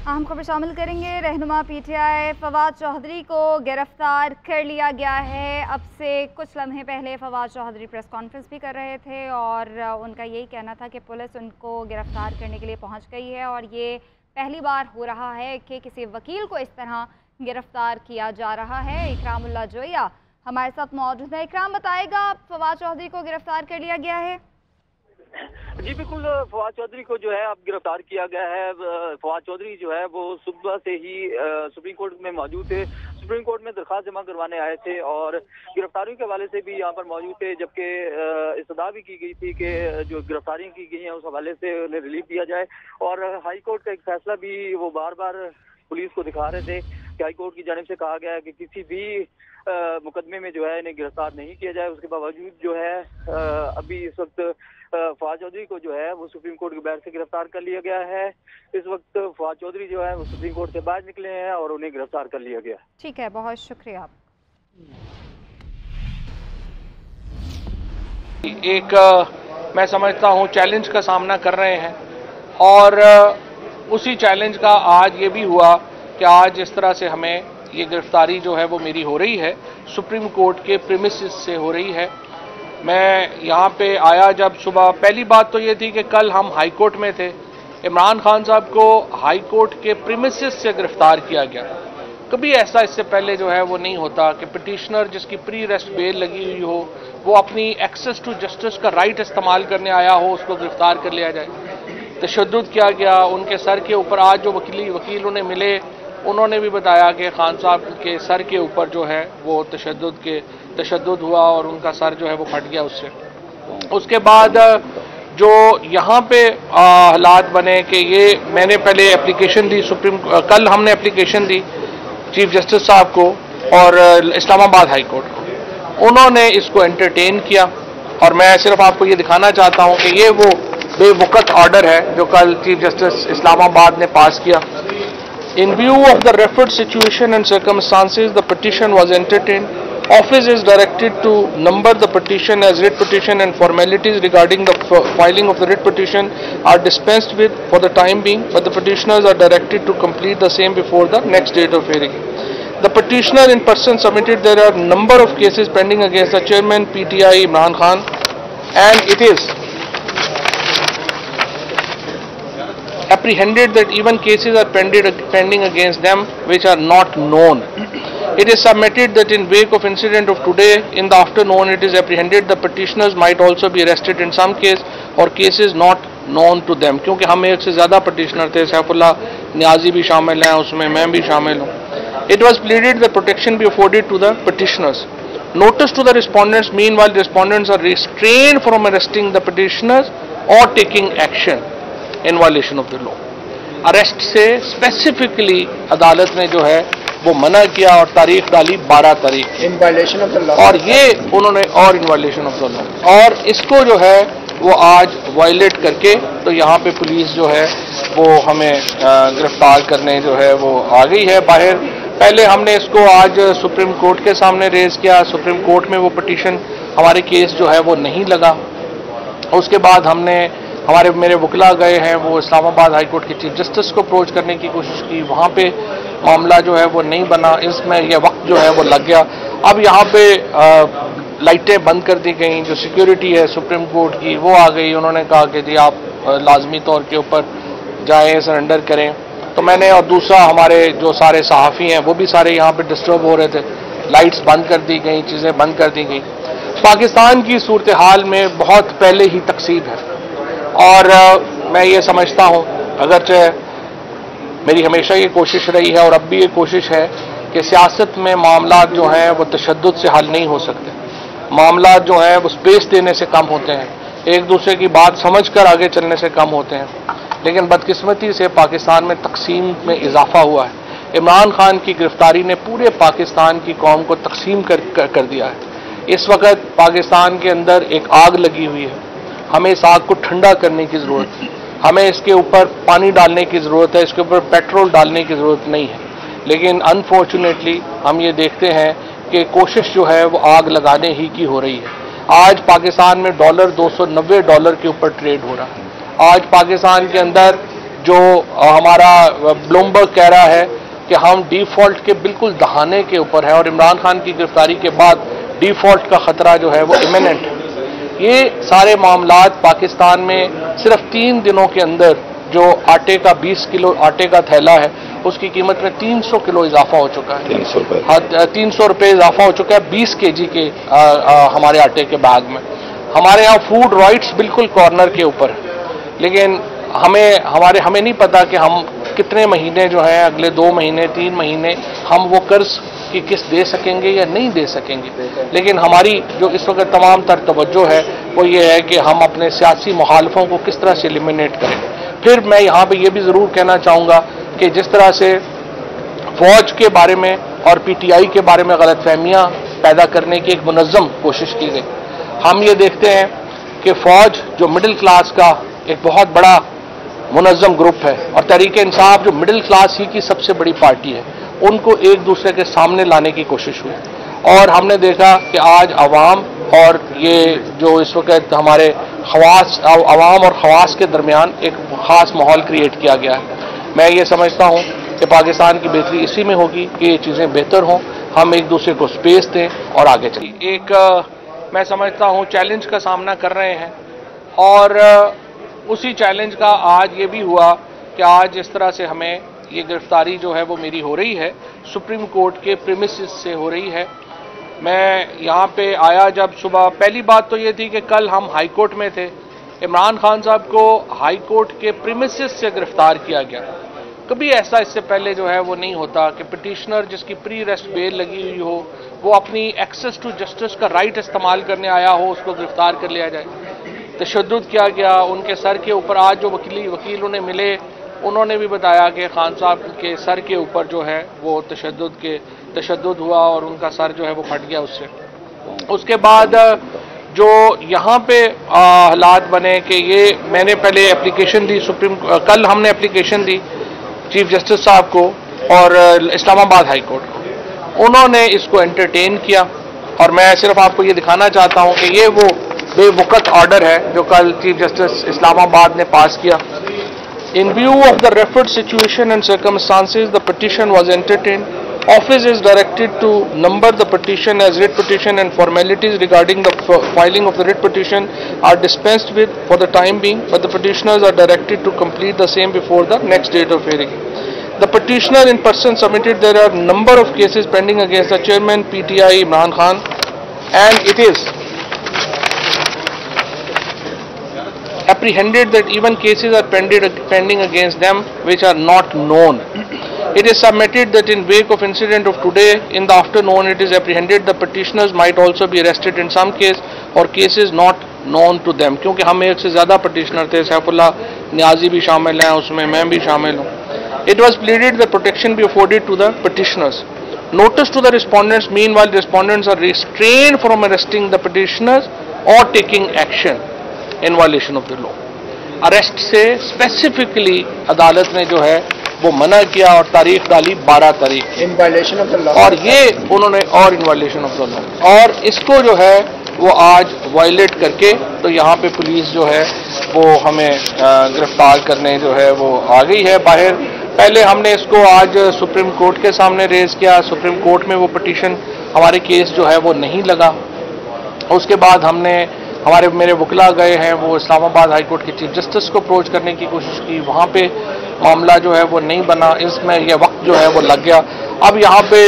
अहम खबर शामिल करेंगे। रहनुमा पीटीआई फवाद चौधरी को गिरफ्तार कर लिया गया है। अब से कुछ लम्हे पहले फवाद चौधरी प्रेस कॉन्फ्रेंस भी कर रहे थे और उनका यही कहना था कि पुलिस उनको गिरफ्तार करने के लिए पहुंच गई है और ये पहली बार हो रहा है कि किसी वकील को इस तरह गिरफ्तार किया जा रहा है। इकरामुल्लाह जोया हमारे साथ मौजूद है। इकराम, बताएगा फवाद चौधरी को गिरफ्तार कर लिया गया है? जी बिल्कुल, फवाद चौधरी को जो है अब गिरफ्तार किया गया है। फवाद चौधरी जो है वो सुबह से ही सुप्रीम कोर्ट में मौजूद थे। सुप्रीम कोर्ट में दरखास्त जमा करवाने आए थे और गिरफ्तारियों के हवाले से भी यहाँ पर मौजूद थे, जबकि इस्तदा भी की गई थी कि जो गिरफ्तारियां की गई हैं उस हवाले से उन्हें रिलीफ दिया जाए। और हाई कोर्ट का एक फैसला भी वो बार बार पुलिस को दिखा रहे थे कि हाई कोर्ट की जानिब से कहा गया है कि किसी भी मुकदमे में जो है इन्हें गिरफ्तार नहीं किया जाए। उसके बावजूद जो है अभी इस वक्त फवाद चौधरी को जो है वो सुप्रीम कोर्ट के बाहर से गिरफ्तार कर लिया गया है। इस वक्त फवाद चौधरी जो है वो सुप्रीम कोर्ट से बाहर निकले हैं और उन्हें गिरफ्तार कर लिया गया। ठीक है, बहुत शुक्रिया। एक मैं समझता हूँ चैलेंज का सामना कर रहे हैं और उसी चैलेंज का आज ये भी हुआ कि आज इस तरह से हमें ये गिरफ्तारी जो है वो मेरी हो रही है, सुप्रीम कोर्ट के प्रीमिसेस से हो रही है। मैं यहाँ पे आया जब सुबह, पहली बात तो ये थी कि कल हम हाई कोर्ट में थे। इमरान खान साहब को हाई कोर्ट के प्रीमिसेस से गिरफ्तार किया गया। कभी ऐसा इससे पहले जो है वो नहीं होता कि पिटिशनर जिसकी प्री अरेस्ट बेल लगी हुई हो वो अपनी एक्सेस टू जस्टिस का राइट इस्तेमाल करने आया हो, उसको गिरफ्तार कर लिया जाए। तशद्दुद किया गया उनके सर के ऊपर। आज जो वकील उन्हें मिले उन्होंने भी बताया कि खान साहब के सर के ऊपर जो है वो तशद्दुद हुआ और उनका सर जो है वो फट गया उससे। उसके बाद जो यहाँ पे हालात बने कि ये मैंने पहले एप्लीकेशन दी कल हमने एप्लीकेशन दी चीफ जस्टिस साहब को और इस्लामाबाद हाई कोर्ट को। उन्होंने इसको एंटरटेन किया और मैं सिर्फ आपको ये दिखाना चाहता हूँ कि ये वो बेवकत ऑर्डर है जो कल चीफ जस्टिस इस्लामाबाद ने पास किया। In view of the referred situation and circumstances, the petition was entertained. Office is directed to number the petition as writ petition and formalities regarding the filing of the writ petition are dispensed with for the time being, but the petitioners are directed to complete the same before the next date of hearing. The petitioner in person submitted there are number of cases pending against the chairman PTI Imran Khan, and it is apprehended that even cases are pending against them which are not known. It is submitted that in wake of incident of today in the afternoon, it is apprehended the petitioners might also be arrested in some case or cases not known to them. क्योंकि हम एक से ज़्यादा petitioner थे, सैफुल्लाह नियाजी भी शामिल हैं उसमें, मैं भी शामिल हूँ। It was pleaded that protection be afforded to the petitioners. Notice to the respondents, meanwhile respondents are restrained from arresting the petitioners or taking action in violation of the law. Arrest से specifically अदालत ने जो है वो मना किया और तारीख डाली 12 तारीख in violation of the law, और ये उन्होंने और in violation of the law और इसको जो है वो आज वायलेट करके तो यहाँ पे पुलिस जो है वो हमें गिरफ्तार करने जो है वो आ गई है बाहर। पहले हमने इसको आज सुप्रीम कोर्ट के सामने रेज किया। सुप्रीम कोर्ट में वो पिटीशन हमारे केस जो है वो नहीं लगा। उसके बाद हमने मेरे वकीला गए हैं, वो इस्लामाबाद हाई कोर्ट के चीफ जस्टिस को अप्रोच करने की कोशिश की, वहाँ पे मामला जो है वो नहीं बना। इसमें यह वक्त जो है वो लग गया। अब यहाँ पे लाइटें बंद कर दी गई, जो सिक्योरिटी है सुप्रीम कोर्ट की वो आ गई। उन्होंने कहा कि जी आप लाजमी तौर के ऊपर जाएं, सरेंडर करें। तो मैंने और दूसरा हमारे जो सारे सहाफ़ी हैं वो भी सारे यहाँ पे डिस्टर्ब हो रहे थे। लाइट्स बंद कर दी गई, चीज़ें बंद कर दी गई। पाकिस्तान की सूरत हाल में बहुत पहले ही तकसीब है और मैं ये समझता हूँ, अगरचे मेरी हमेशा ये कोशिश रही है और अब भी ये कोशिश है कि सियासत में मामला जो हैं वो तशद्दुद से हल नहीं हो सकते। मामला जो हैं वो स्पेस देने से कम होते हैं, एक दूसरे की बात समझकर आगे चलने से कम होते हैं। लेकिन बदकिस्मती से पाकिस्तान में तकसीम में इजाफा हुआ है। इमरान खान की गिरफ्तारी ने पूरे पाकिस्तान की कौम को तकसीम कर दिया है। इस वक्त पाकिस्तान के अंदर एक आग लगी हुई है, हमें इस आग को ठंडा करने की ज़रूरत है। हमें इसके ऊपर पानी डालने की ज़रूरत है, इसके ऊपर पेट्रोल डालने की ज़रूरत नहीं है। लेकिन अनफॉर्चुनेटली हम ये देखते हैं कि कोशिश जो है वो आग लगाने ही की हो रही है। आज पाकिस्तान में $290 के ऊपर ट्रेड हो रहा है। आज पाकिस्तान के अंदर जो हमारा ब्लूमबर्ग कह रहा है कि हम डिफॉल्ट के बिल्कुल दहाने के ऊपर है और इमरान खान की गिरफ्तारी के बाद डिफॉल्ट का खतरा जो है वो इमिनेंट है। ये सारे मामलात पाकिस्तान में सिर्फ 3 दिनों के अंदर जो आटे का 20 किलो आटे का थैला है उसकी कीमत में 300 किलो इजाफा हो चुका है। 300 रुपये इजाफा हो चुका है 20 kg के हमारे आटे के बैग में। हमारे यहाँ फूड राइट्स बिल्कुल कॉर्नर के ऊपर है, लेकिन हमें नहीं पता कि हम कितने महीने जो है अगले 2 महीने 3 महीने हम वो कर्ज की किस्त दे सकेंगे या नहीं दे सकेंगे। लेकिन हमारी जो इस वक्त तमाम तर तवज्जो है वो ये है कि हम अपने सियासी मुखालफों को किस तरह से एलिमिनेट करें। फिर मैं यहाँ पे ये भी ज़रूर कहना चाहूँगा कि जिस तरह से फौज के बारे में और पीटीआई के बारे में गलतफहमियाँ पैदा करने की एक मुनज़्ज़म कोशिश की गई। हम ये देखते हैं कि फौज जो मिडिल क्लास का एक बहुत बड़ा मुनज़्ज़म ग्रुप है और तहरीक-ए-इंसाफ जो मिडिल क्लास ही की सबसे बड़ी पार्टी है, उनको एक दूसरे के सामने लाने की कोशिश हुई और हमने देखा कि आज अवाम और ये जो इस वक्त हमारे अवाम और खवास के दरमियान एक ख़ास माहौल क्रिएट किया गया है। मैं ये समझता हूँ कि पाकिस्तान की बेहतरी इसी में होगी कि ये चीज़ें बेहतर हों, हम एक दूसरे को स्पेस दें और आगे चलिए। मैं समझता हूँ चैलेंज का सामना कर रहे हैं और उसी चैलेंज का आज ये भी हुआ कि आज इस तरह से हमें ये गिरफ्तारी जो है वो मेरी हो रही है, सुप्रीम कोर्ट के प्रीमिसेस से हो रही है। मैं यहाँ पे आया जब सुबह, पहली बात तो ये थी कि कल हम हाई कोर्ट में थे, इमरान खान साहब को हाई कोर्ट के प्रीमिसेस से गिरफ्तार किया गया। कभी ऐसा इससे पहले जो है वो नहीं होता कि पिटिशनर जिसकी प्री अरेस्ट बेल लगी हुई हो वो अपनी एक्सेस टू जस्टिस का राइट इस्तेमाल करने आया हो, उसको गिरफ्तार कर लिया जाए। तशद्दुद किया गया उनके सर के ऊपर। आज जो वकील उन्हें मिले उन्होंने भी बताया कि खान साहब के सर के ऊपर जो है वो तशद्दुद हुआ और उनका सर जो है वो फट गया उससे। उसके बाद जो यहाँ पे हालात बने कि ये मैंने पहले एप्लीकेशन दी कल हमने एप्लीकेशन दी चीफ जस्टिस साहब को और इस्लामाबाद हाई कोर्ट को, उन्होंने इसको एंटरटेन किया और मैं सिर्फ आपको ये दिखाना चाहता हूँ कि ये वो बेवकूफ़ ऑर्डर है जो कल चीफ जस्टिस इस्लामाबाद ने पास किया। In view of the referred situation and circumstances, the petition was entertained. Office is directed to number the petition as writ petition and formalities regarding the filing of the writ petition are dispensed with for the time being, but the petitioners are directed to complete the same before the next date of hearing. The petitioner in person submitted there are number of cases pending against the chairman PTI Imran Khan, and it is apprehended that even cases are pending against them which are not known. It is submitted that in wake of incident of today in the afternoon, it is apprehended the petitioners might also be arrested in some case or cases not known to them. क्योंकि हम एक से ज़्यादा petitioner थे, सैफुल्ला नियाजी भी शामिल हैं उसमें, मैं भी शामिल हूँ। It was pleaded that protection be afforded to the petitioners. Notice to the respondents. Meanwhile, respondents are restrained from arresting the petitioners or taking action in violation of the law. Arrest से specifically अदालत ने जो है वो मना किया और तारीख डाली 12 तारीख in violation of the law, और ये उन्होंने और in violation of the law, और इसको जो है वो आज वायलेट करके तो यहाँ पे पुलिस जो है वो हमें गिरफ्तार करने जो है वो आ गई है बाहर। पहले हमने इसको आज सुप्रीम कोर्ट के सामने रेज किया, सुप्रीम कोर्ट में वो पिटीशन हमारे केस जो है वो नहीं लगा। उसके बाद हमने मेरे वकीला गए हैं वो इस्लामाबाद हाई कोर्ट के चीफ जस्टिस को अप्रोच करने की कोशिश की, वहाँ पे मामला जो है वो नहीं बना, इसमें यह वक्त जो है वो लग गया। अब यहाँ पे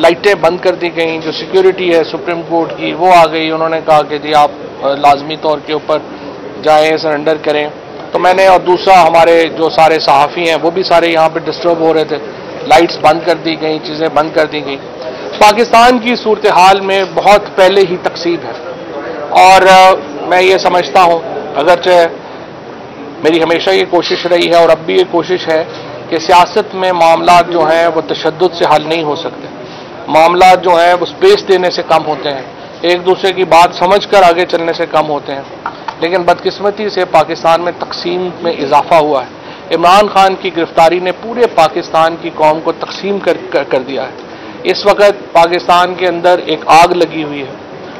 लाइटें बंद कर दी गई, जो सिक्योरिटी है सुप्रीम कोर्ट की वो आ गई, उन्होंने कहा कि जी आप लाजमी तौर के ऊपर जाएं, सरेंडर करें। तो मैंने और दूसरा हमारे जो सारे सहाफ़ी हैं वो भी सारे यहाँ पे डिस्टर्ब हो रहे थे, लाइट्स बंद कर दी गई, चीज़ें बंद कर दी गई। पाकिस्तान की सूरत हाल में बहुत पहले ही तकसीब है और मैं ये समझता हूँ, अगरचे मेरी हमेशा ये कोशिश रही है और अब भी ये कोशिश है कि सियासत में मामला जो हैं वो तशद्दुद से हल नहीं हो सकते, मामला जो हैं वो स्पेस देने से कम होते हैं, एक दूसरे की बात समझकर आगे चलने से कम होते हैं। लेकिन बदकिस्मती से पाकिस्तान में तकसीम में इजाफा हुआ है। इमरान खान की गिरफ्तारी ने पूरे पाकिस्तान की कौम को तकसीम कर दिया है। इस वक्त पाकिस्तान के अंदर एक आग लगी हुई है,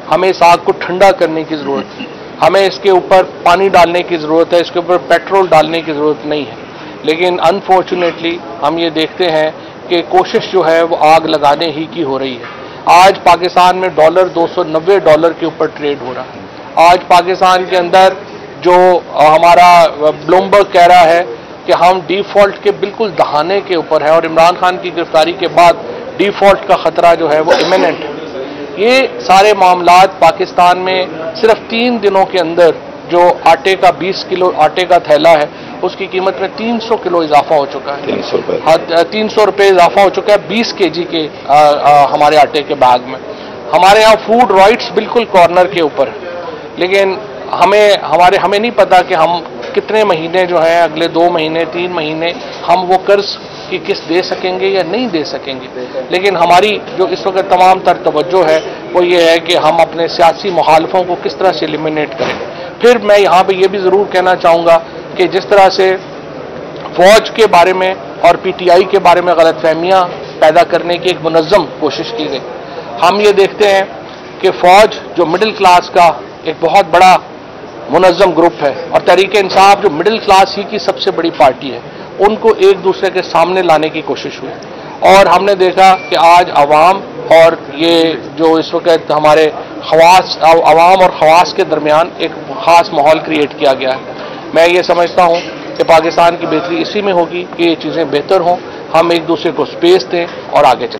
हमें इस आग को ठंडा करने की ज़रूरत है। हमें इसके ऊपर पानी डालने की ज़रूरत है, इसके ऊपर पेट्रोल डालने की ज़रूरत नहीं है। लेकिन अनफॉर्चुनेटली हम ये देखते हैं कि कोशिश जो है वो आग लगाने ही की हो रही है। आज पाकिस्तान में डॉलर $290 के ऊपर ट्रेड हो रहा है। आज पाकिस्तान के अंदर जो हमारा ब्लूमबर्ग कह रहा है कि हम डिफॉल्ट के बिल्कुल दहाने के ऊपर है और इमरान खान की गिरफ्तारी के बाद डिफॉल्ट का खतरा जो है वो इमिनेंट है। ये सारे मामलात पाकिस्तान में सिर्फ 3 दिनों के अंदर जो आटे का 20 किलो आटे का थैला है उसकी कीमत में 300 किलो इजाफा हो चुका है। 300 रुपये इजाफा हो चुका है 20 kg के हमारे आटे के बैग में। हमारे यहाँ फूड राइट्स बिल्कुल कॉर्नर के ऊपर है, लेकिन हमें नहीं पता कि हम कितने महीने जो है अगले 2 महीने 3 महीने हम वो कर्ज की किस्त दे सकेंगे या नहीं दे सकेंगे। लेकिन हमारी जो इस वक्त तमाम तर तवज्जो है वो ये है कि हम अपने सियासी मुखालफों को किस तरह से एलिमिनेट करें। फिर मैं यहाँ पे ये भी ज़रूर कहना चाहूँगा कि जिस तरह से फौज के बारे में और PTI के बारे में गलतफहमियाँ पैदा करने की एक मुनज़्ज़म कोशिश की गई। हम ये देखते हैं कि फौज जो मिडिल क्लास का एक बहुत बड़ा मुनज़्ज़म ग्रुप है और तहरीक इंसाफ जो मिडिल क्लास ही की सबसे बड़ी पार्टी है, उनको एक दूसरे के सामने लाने की कोशिश हुई और हमने देखा कि आज अवाम और ये जो इस वक्त हमारे अवाम और खवास के दरमियान एक ख़ास माहौल क्रिएट किया गया है। मैं ये समझता हूँ कि पाकिस्तान की बेहतरी इसी में होगी कि ये चीज़ें बेहतर हों, हम एक दूसरे को स्पेस दें और आगे चलें।